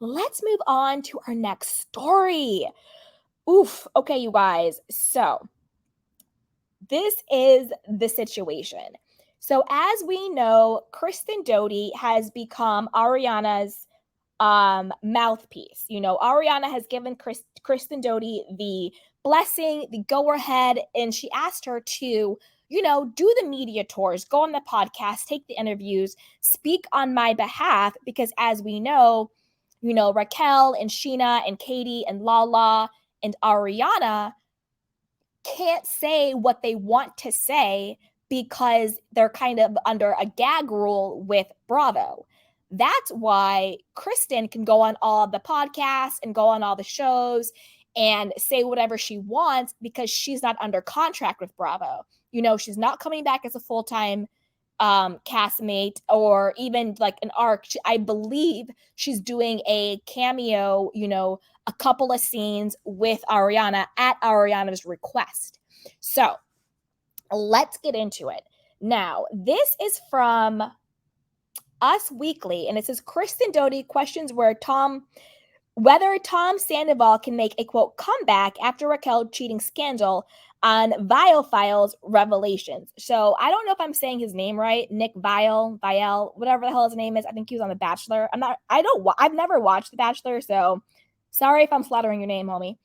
let's move on to our next story. Oof. Okay, you guys. So this is the situation. So as we know, Kristen Doty has become Ariana's mouthpiece. You know, Ariana has given Kristen Doty the blessing, the go ahead, and she asked her to, do the media tours, go on the podcast, take the interviews, speak on my behalf, because as we know, Raquel and Sheena and Katie and Lala and Ariana can't say what they want to say because they're kind of under a gag rule with Bravo. That's why Kristen can go on all the podcasts and go on all the shows and say whatever she wants because she's not under contract with Bravo. She's not coming back as a full-time castmate or even like an arc. I believe she's doing a cameo, a couple of scenes with Ariana at Ariana's request. So let's get into it. Now, this is from Us Weekly, and it says Kristen Doty questions whether Tom Sandoval can make a, quote, comeback after Raquel cheating scandal on Viall files revelations. So I don't know if I'm saying his name right. Nick Viall, whatever the hell his name is. I think he was on The Bachelor. I've never watched The Bachelor, so sorry if I'm slaughtering your name, homie.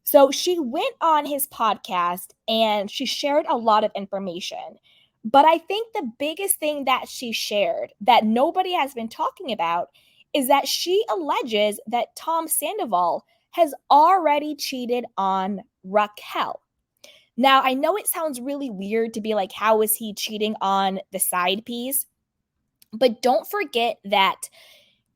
So she went on his podcast and she shared a lot of information. But I think the biggest thing that she shared that nobody has been talking about is that she alleges that Tom Sandoval has already cheated on Raquel. Now, I know it sounds really weird to be like, how is he cheating on the side piece? But don't forget that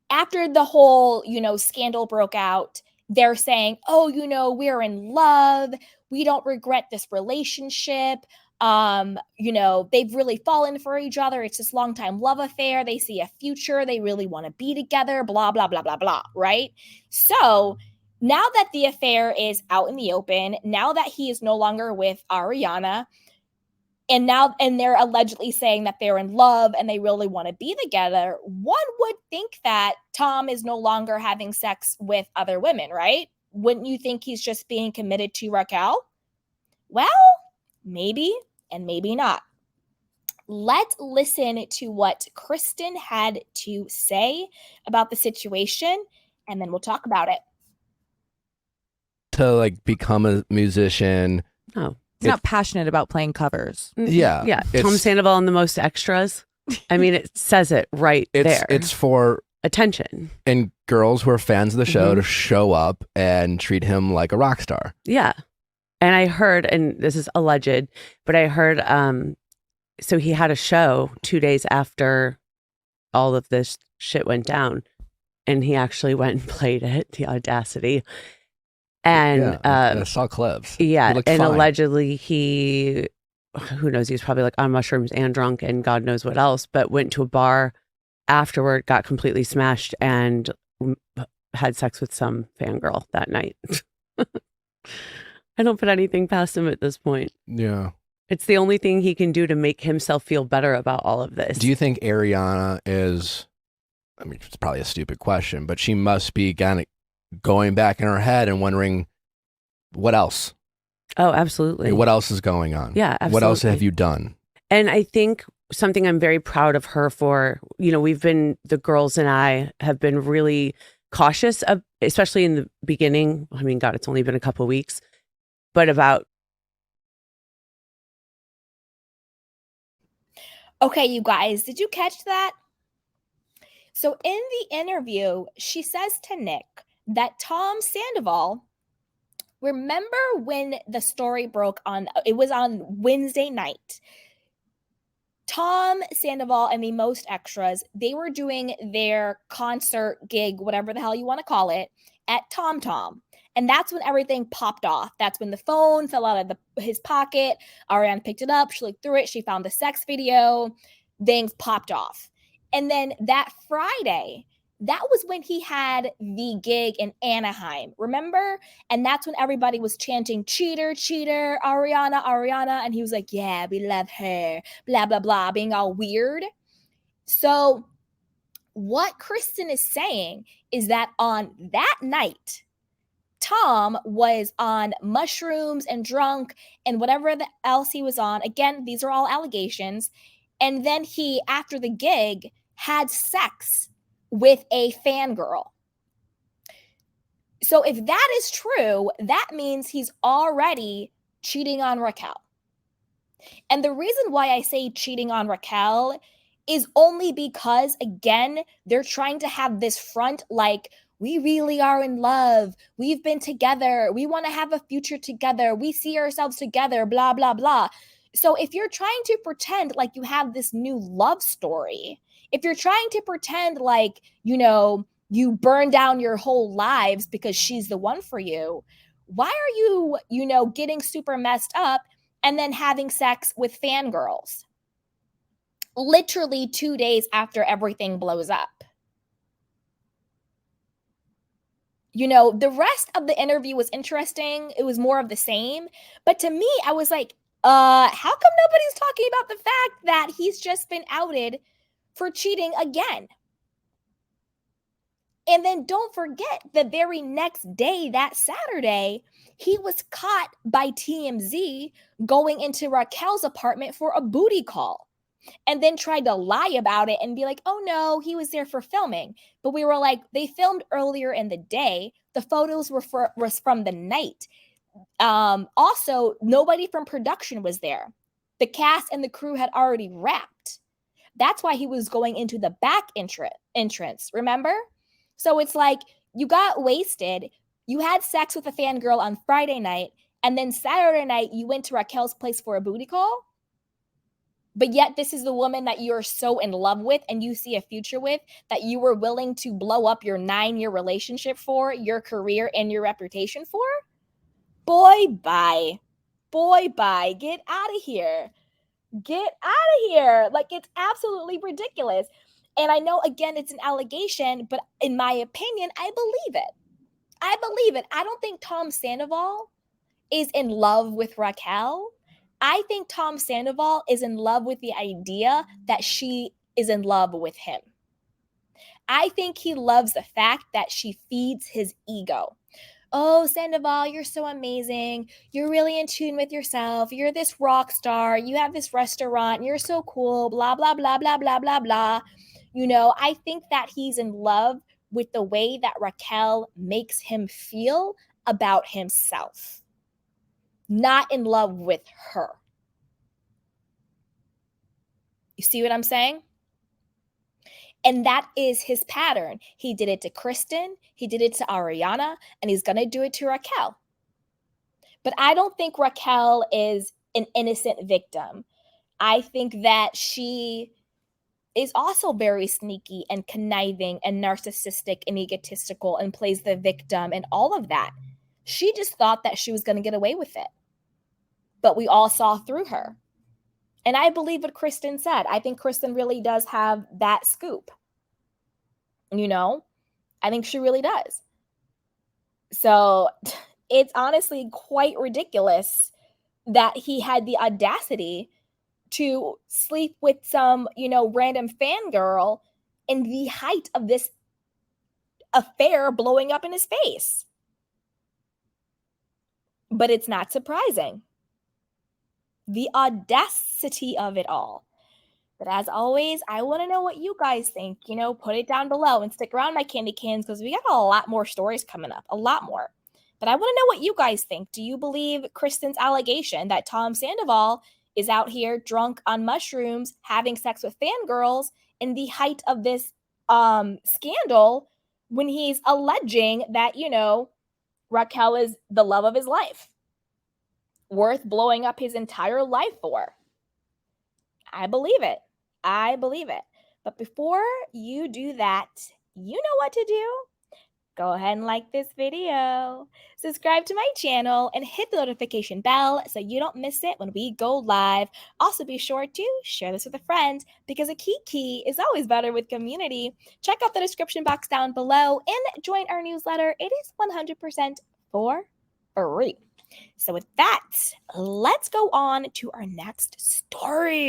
after the whole, scandal broke out, they're saying, oh, we're in love. We don't regret this relationship. They've really fallen for each other. It's this long-time love affair. They see a future. They really want to be together, blah, blah, blah, blah, blah, right? So now that the affair is out in the open, now that he is no longer with Ariana, and they're allegedly saying that they're in love and they really want to be together, one would think that Tom is no longer having sex with other women, right? Wouldn't you think he's just being committed to Raquel? Well, maybe and maybe not. Let's listen to what Kristen had to say about the situation, and then we'll talk about it. To become a musician. Oh, he's not passionate about playing covers. Yeah. Yeah. Tom Sandoval and the Most Extras. I mean, it says it right there. It's for attention. And girls who are fans of the show to show up and treat him like a rock star. Yeah. And I heard, and this is alleged, but I heard, so he had a show 2 days after all of this shit went down, and he actually went and played it, the audacity. And I saw clips. Yeah. And fine. allegedly who knows, he was probably on mushrooms and drunk and God knows what else, but went to a bar afterward, got completely smashed, and had sex with some fangirl that night. I don't put anything past him at this point. Yeah. It's the only thing he can do to make himself feel better about all of this. Do you think Ariana is, I mean, it's probably a stupid question, but she must be kind of going back in her head and wondering, what else? Oh, absolutely. What else is going on? Yeah, absolutely. What else have you done? And I think something I'm very proud of her for, the girls and I have been really cautious of, especially in the beginning. I mean, God, it's only been a couple of weeks, but about. Okay, you guys, did you catch that? So in the interview, she says to Nick that Tom Sandoval, remember when the story broke it was on Wednesday night. Tom Sandoval and the Most Extras, they were doing their concert gig, whatever the hell you want to call it, at Tom Tom. And that's when everything popped off. That's when the phone fell out of his pocket. Ariana picked it up. She looked through it. She found the sex video. Things popped off. And then that Friday, that was when he had the gig in Anaheim, remember? And that's when everybody was chanting, cheater, cheater, Ariana, Ariana. And he was like, yeah, we love her, blah, blah, blah, being all weird. So what Kristen is saying is that on that night, Tom was on mushrooms and drunk and whatever else he was on. Again, these are all allegations. And then he, after the gig, had sex with a fangirl. So if that is true, that means he's already cheating on Raquel. And the reason why I say cheating on Raquel is only because, again, they're trying to have this front like, we really are in love. We've been together. We want to have a future together. We see ourselves together, blah, blah, blah. So if you're trying to pretend like you have this new love story, if you're trying to pretend like, you burn down your whole lives because she's the one for you, why are you, getting super messed up and then having sex with fangirls? Literally 2 days after everything blows up. The rest of the interview was interesting. It was more of the same. But to me, I was like, how come nobody's talking about the fact that he's just been outed for cheating again? And then don't forget, the very next day, that Saturday, he was caught by TMZ going into Raquel's apartment for a booty call. And then tried to lie about it and be like, oh no, he was there for filming. But we were like, they filmed earlier in the day. The photos were from the night. Also, nobody from production was there. The cast and the crew had already wrapped. That's why he was going into the back entrance, remember? So it's like, you got wasted. You had sex with a fangirl on Friday night. And then Saturday night, you went to Raquel's place for a booty call. But yet this is the woman that you're so in love with and you see a future with, that you were willing to blow up your 9-year relationship for, your career and your reputation for? Boy, bye. Boy, bye. Get out of here. Get out of here. Like, it's absolutely ridiculous. And I know, again, it's an allegation, but in my opinion, I believe it. I believe it. I don't think Tom Sandoval is in love with Raquel. I think Tom Sandoval is in love with the idea that she is in love with him. I think he loves the fact that she feeds his ego. Oh, Sandoval, you're so amazing. You're really in tune with yourself. You're this rock star. You have this restaurant. You're so cool. Blah, blah, blah, blah, blah, blah, blah. I think that he's in love with the way that Raquel makes him feel about himself. Not in love with her. You see what I'm saying? And that is his pattern. He did it to Kristen, he did it to Ariana, and he's going to do it to Raquel. But I don't think Raquel is an innocent victim. I think that she is also very sneaky and conniving and narcissistic and egotistical and plays the victim and all of that. She just thought that she was going to get away with it. But we all saw through her. And I believe what Kristen said. I think Kristen really does have that scoop. I think she really does. So it's honestly quite ridiculous that he had the audacity to sleep with some, random fangirl in the height of this affair blowing up in his face. But it's not surprising. The audacity of it all. But as always, I want to know what you guys think. Put it down below and stick around my candy cans because we got a lot more stories coming up. A lot more. But I want to know what you guys think. Do you believe Kristen's allegation that Tom Sandoval is out here drunk on mushrooms, having sex with fangirls in the height of this scandal when he's alleging that, Raquel is the love of his life? Worth blowing up his entire life for. I believe it. I believe it. But before you do that, you know what to do. Go ahead and like this video, subscribe to my channel, and hit the notification bell so you don't miss it when we go live. Also, be sure to share this with a friend because a kiki is always better with community. Check out the description box down below and join our newsletter. It is 100% for free. So with that, let's go on to our next story.